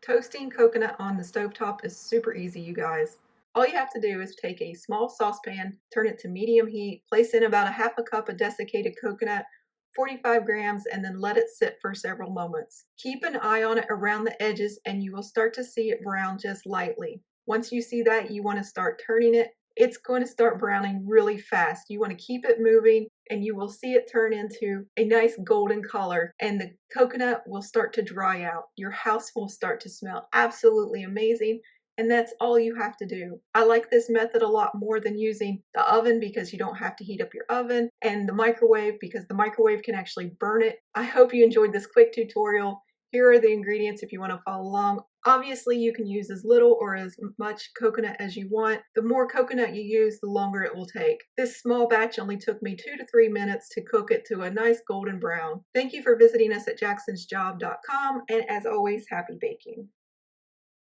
Toasting coconut on the stovetop is super easy, you guys. All you have to do is take a small saucepan, turn it to medium heat, place in about a half a cup of desiccated coconut, 45 grams, and then let it sit for several moments. Keep an eye on it around the edges and you will start to see it brown just lightly. Once you see that, you want to start turning it. It's going to start browning really fast. You want to keep it moving and you will see it turn into a nice golden color and the coconut will start to dry out. Your house will start to smell absolutely amazing. And that's all you have to do. I like this method a lot more than using the oven because you don't have to heat up your oven, and the microwave because the microwave can actually burn it. I hope you enjoyed this quick tutorial. Here are the ingredients if you want to follow along. Obviously, you can use as little or as much coconut as you want. The more coconut you use, the longer it will take. This small batch only took me 2 to 3 minutes to cook it to a nice golden brown. Thank you for visiting us at jacksonsjob.com, and as always, happy baking.